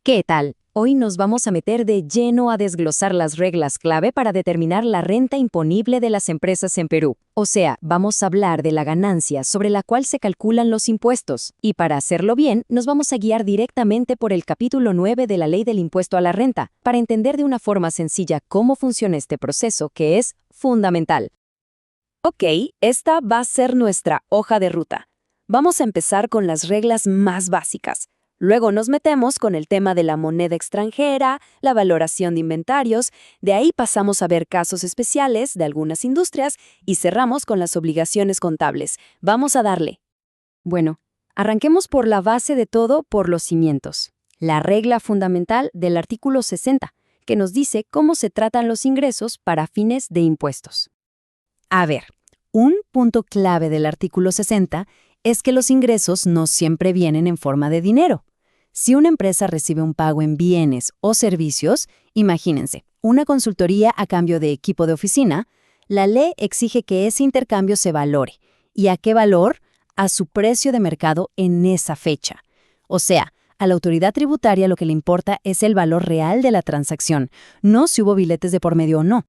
¿Qué tal? Hoy nos vamos a meter de lleno a desglosar las reglas clave para determinar la renta imponible de las empresas en Perú. O sea, vamos a hablar de la ganancia sobre la cual se calculan los impuestos. Y para hacerlo bien, nos vamos a guiar directamente por el capítulo 9 de la Ley del Impuesto a la Renta, para entender de una forma sencilla cómo funciona este proceso que es fundamental. Ok, esta va a ser nuestra hoja de ruta. Vamos a empezar con las reglas más básicas. Luego nos metemos con el tema de la moneda extranjera, la valoración de inventarios, de ahí pasamos a ver casos especiales de algunas industrias y cerramos con las obligaciones contables. Vamos a darle. Bueno, arranquemos por la base de todo, por los cimientos. La regla fundamental del artículo 60, que nos dice cómo se tratan los ingresos para fines de impuestos. A ver, un punto clave del artículo 60 es que los ingresos no siempre vienen en forma de dinero. Si una empresa recibe un pago en bienes o servicios, imagínense, una consultoría a cambio de equipo de oficina, la ley exige que ese intercambio se valore. ¿Y a qué valor? A su precio de mercado en esa fecha. O sea, a la autoridad tributaria lo que le importa es el valor real de la transacción, no si hubo billetes de por medio o no.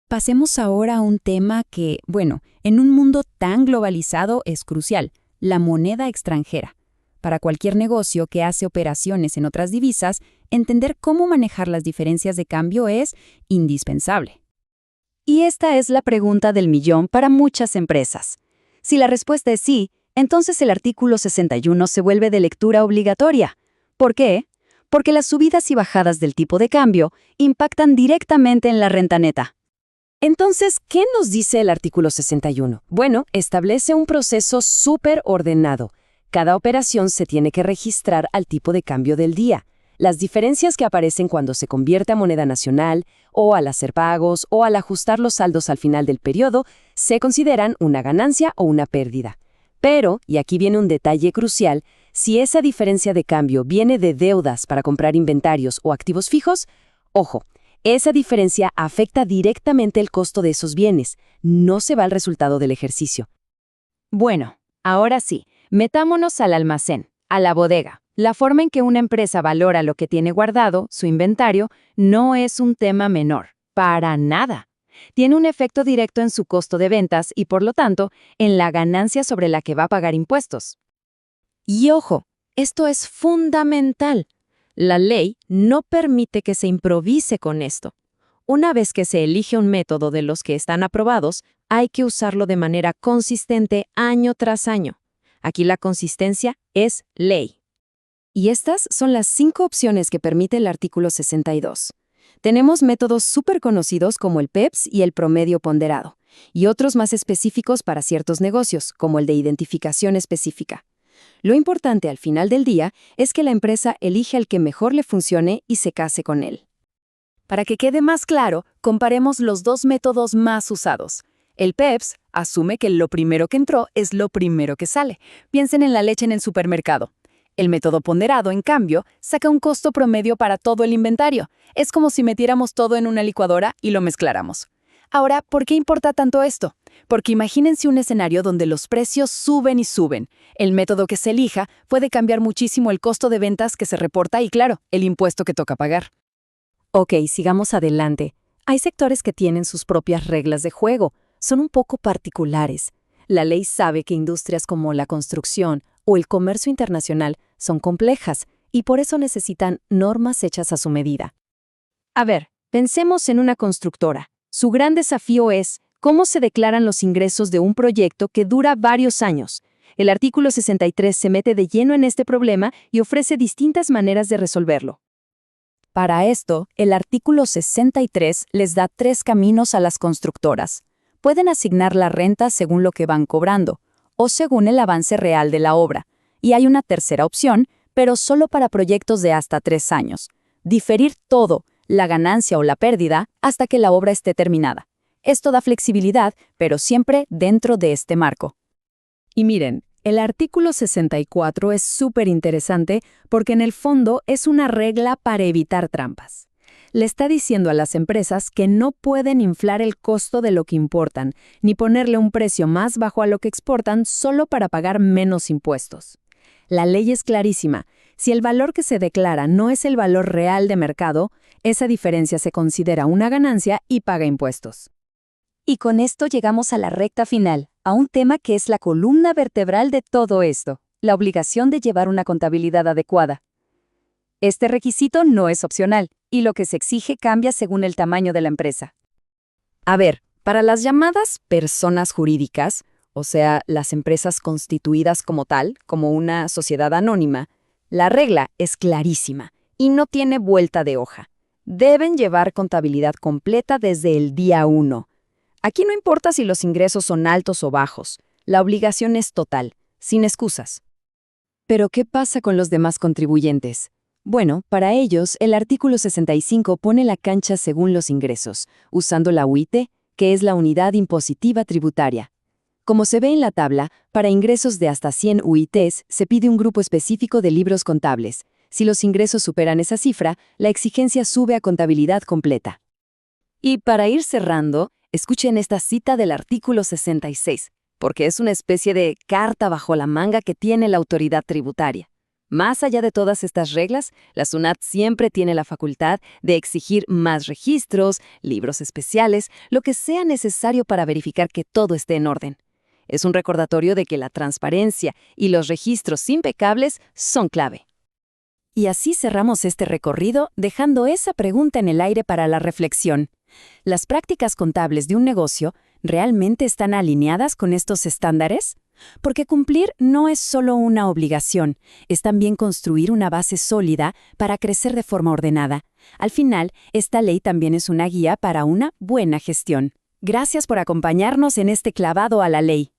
Pasemos ahora a un tema que, bueno, en un mundo tan globalizado es crucial: la moneda extranjera. Para cualquier negocio que hace operaciones en otras divisas, entender cómo manejar las diferencias de cambio es indispensable. Y esta es la pregunta del millón para muchas empresas. Si la respuesta es sí, entonces el artículo 61 se vuelve de lectura obligatoria. ¿Por qué? Porque las subidas y bajadas del tipo de cambio impactan directamente en la renta neta. Entonces, ¿qué nos dice el artículo 61? Bueno, establece un proceso súper ordenado. Cada operación se tiene que registrar al tipo de cambio del día. Las diferencias que aparecen cuando se convierte a moneda nacional, o al hacer pagos, o al ajustar los saldos al final del periodo, se consideran una ganancia o una pérdida. Pero, y aquí viene un detalle crucial, si esa diferencia de cambio viene de deudas para comprar inventarios o activos fijos, ojo, esa diferencia afecta directamente el costo de esos bienes, no se va al resultado del ejercicio. Bueno, ahora sí, metámonos al almacén, a la bodega. La forma en que una empresa valora lo que tiene guardado, su inventario, no es un tema menor, para nada. Tiene un efecto directo en su costo de ventas y, por lo tanto, en la ganancia sobre la que va a pagar impuestos. Y ojo, esto es fundamental. La ley no permite que se improvise con esto. Una vez que se elige un método de los que están aprobados, hay que usarlo de manera consistente año tras año. Aquí la consistencia es ley. Y estas son las 5 opciones que permite el artículo 62. Tenemos métodos súper conocidos como el PEPS y el promedio ponderado, y otros más específicos para ciertos negocios, como el de identificación específica. Lo importante al final del día es que la empresa elige el que mejor le funcione y se case con él. Para que quede más claro, comparemos los dos métodos más usados. El PEPS asume que lo primero que entró es lo primero que sale. Piensen en la leche en el supermercado. El método ponderado, en cambio, saca un costo promedio para todo el inventario. Es como si metiéramos todo en una licuadora y lo mezcláramos. Ahora, ¿por qué importa tanto esto? Porque imagínense un escenario donde los precios suben y suben. El método que se elija puede cambiar muchísimo el costo de ventas que se reporta y, claro, el impuesto que toca pagar. Ok, sigamos adelante. Hay sectores que tienen sus propias reglas de juego. Son un poco particulares. La ley sabe que industrias como la construcción o el comercio internacional son complejas y por eso necesitan normas hechas a su medida. A ver, pensemos en una constructora. Su gran desafío es cómo se declaran los ingresos de un proyecto que dura varios años. El artículo 63 se mete de lleno en este problema y ofrece distintas maneras de resolverlo. Para esto, el artículo 63 les da 3 caminos a las constructoras. Pueden asignar la renta según lo que van cobrando, o según el avance real de la obra. Y hay una tercera opción, pero solo para proyectos de hasta 3 años. Diferir todo, la ganancia o la pérdida, hasta que la obra esté terminada. Esto da flexibilidad, pero siempre dentro de este marco. Y miren, el artículo 64 es súper interesante porque en el fondo es una regla para evitar trampas. Le está diciendo a las empresas que no pueden inflar el costo de lo que importan, ni ponerle un precio más bajo a lo que exportan solo para pagar menos impuestos. La ley es clarísima. Si el valor que se declara no es el valor real de mercado, esa diferencia se considera una ganancia y paga impuestos. Y con esto llegamos a la recta final, a un tema que es la columna vertebral de todo esto, la obligación de llevar una contabilidad adecuada. Este requisito no es opcional, y lo que se exige cambia según el tamaño de la empresa. A ver, para las llamadas personas jurídicas, o sea, las empresas constituidas como tal, como una sociedad anónima, la regla es clarísima y no tiene vuelta de hoja. Deben llevar contabilidad completa desde el día 1. Aquí no importa si los ingresos son altos o bajos, la obligación es total, sin excusas. Pero, ¿qué pasa con los demás contribuyentes? Bueno, para ellos, el artículo 65 pone la cancha según los ingresos, usando la UIT, que es la unidad impositiva tributaria. Como se ve en la tabla, para ingresos de hasta 100 UITs se pide un grupo específico de libros contables. Si los ingresos superan esa cifra, la exigencia sube a contabilidad completa. Y para ir cerrando, escuchen esta cita del artículo 66, porque es una especie de carta bajo la manga que tiene la autoridad tributaria. Más allá de todas estas reglas, la SUNAT siempre tiene la facultad de exigir más registros, libros especiales, lo que sea necesario para verificar que todo esté en orden. Es un recordatorio de que la transparencia y los registros impecables son clave. Y así cerramos este recorrido, dejando esa pregunta en el aire para la reflexión. ¿Las prácticas contables de un negocio realmente están alineadas con estos estándares? Porque cumplir no es solo una obligación, es también construir una base sólida para crecer de forma ordenada. Al final, esta ley también es una guía para una buena gestión. Gracias por acompañarnos en este clavado a la ley.